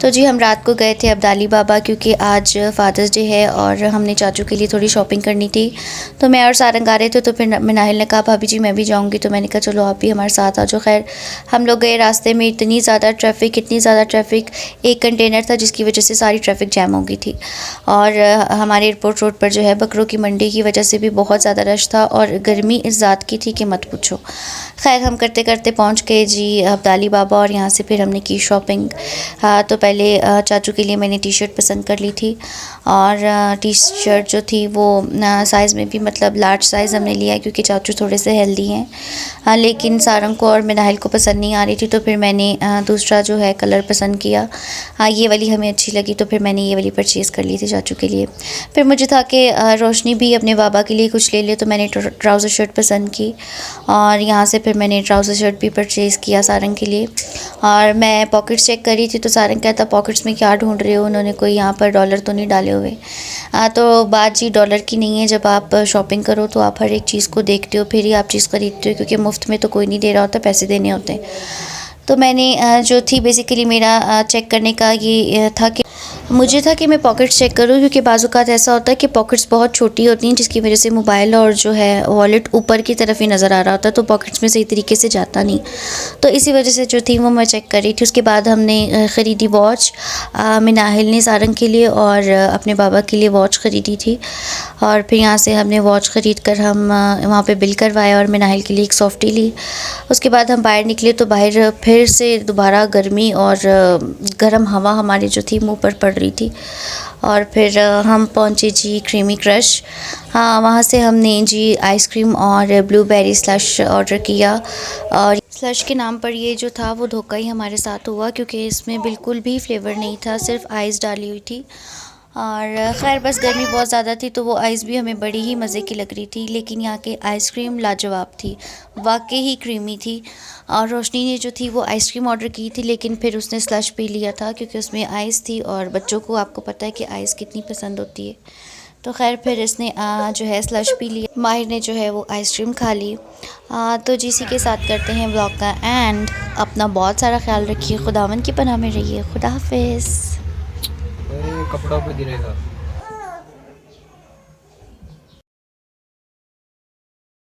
तो जी हम रात को गए थे अब्दाली बाबा, क्योंकि आज फ़ादर्स डे है और हमने चाचू के लिए थोड़ी शॉपिंग करनी थी। तो मैं और सारंग आ रहे थे, तो फिर मिनाहिल ने कहा भाभी जी मैं भी जाऊंगी, तो मैंने कहा चलो आप भी हमारे साथ आ जाओ। खैर हम लोग गए, रास्ते में इतनी ज़्यादा ट्रैफिक, एक कंटेनर था जिसकी वजह से सारी ट्रैफिक जैम हो गई थी। और हमारे एयरपोर्ट रोड पर जो है बकरों की मंडी की वजह से भी बहुत ज़्यादा रश था और गर्मी इस ज़ात की थी कि मत पूछो। खैर हम करते करते पहुँच गए जी अब्दाली बाबा, और यहाँ से फिर हमने की शॉपिंग। तो पहले चाचू के लिए मैंने टी शर्ट पसंद कर ली थी, और टी शर्ट जो थी वो साइज़ में भी मतलब लार्ज साइज़ हमने लिया है, क्योंकि चाचू थोड़े से हेल्दी हैं। लेकिन सारंग को और मिनाहिल को पसंद नहीं आ रही थी, तो फिर मैंने दूसरा जो है कलर पसंद किया। ये वाली हमें अच्छी लगी, तो फिर मैंने ये वाली परचेज़ कर ली थी चाचू के लिए। फिर मुझे था कि रोशनी भी अपने बाबा के लिए कुछ ले ले, तो मैंने ट्राउज़र शर्ट पसंद की, और यहाँ से फिर मैंने ट्राउज़र शर्ट भी परचेज़ किया सारंग के लिए। और मैं पॉकेट्स चेक कर रही थी, तो सारंग कहता पॉकेट्स में क्या ढूंढ रहे हो, उन्होंने कोई यहाँ पर डॉलर तो नहीं डाले हुए। तो बात जी डॉलर की नहीं है, जब आप शॉपिंग करो तो आप हर एक चीज़ को देखते हो, फिर ही आप चीज़ खरीदते हो, क्योंकि मुफ्त में तो कोई नहीं दे रहा होता, पैसे देने होते हैं। तो मैंने जो थी बेसिकली मेरा चेक करने का ये था कि मुझे था कि मैं पॉकेट्स चेक करूं, क्योंकि बाज़-औक़ात ऐसा होता है कि पॉकेट्स बहुत छोटी होती हैं, जिसकी वजह से मोबाइल और जो है वॉलेट ऊपर की तरफ ही नज़र आ रहा होता है, तो पॉकेट्स में सही तरीके से जाता नहीं। तो इसी वजह से जो थी वो मैं चेक कर रही थी। उसके बाद हमने ख़रीदी वॉच। मिनाहिल ने सारंग के लिए और अपने बाबा के लिए वॉच ख़रीदी थी, और फिर यहाँ से हमने वॉच ख़रीद कर हम वहाँ पे बिल करवाया और मिनाहिल के लिए एक सॉफ्टी ली। उसके बाद हम बाहर निकले, तो बाहर फिर से दोबारा गर्मी और गर्म हवा हमारी जो थी मुँह पर पड़ रही थी। और फिर हम पहुँचे जी क्रीमी क्रश। वहाँ से हमने जी आइसक्रीम और ब्लूबेरी स्लश ऑर्डर किया, और स्लश के नाम पर ये जो था वो धोखा ही हमारे साथ हुआ, क्योंकि इसमें बिल्कुल भी फ्लेवर नहीं था, सिर्फ आइस डाली हुई थी। और ख़ैर बस गर्मी बहुत ज़्यादा थी, तो वो आइस भी हमें बड़ी ही मज़े की लग रही थी, लेकिन यहाँ की आइसक्रीम लाजवाब थी, वाकई ही क्रीमी थी। और रोशनी ने जो थी वो आइसक्रीम ऑर्डर की थी, लेकिन फिर उसने स्लश पी लिया था, क्योंकि उसमें आइस थी, और बच्चों को आपको पता है कि आइस कितनी पसंद होती है। तो खैर फिर इसने जो है स्लश पी लिया, माहिर ने जो है वो आइसक्रीम खा ली। तो इसी के साथ करते हैं ब्लॉग का एंड। अपना बहुत सारा ख्याल रखिए, खुदावन की पनाह में रहिए। खुदा हाफिज़। कपड़ों पे गिरेगा।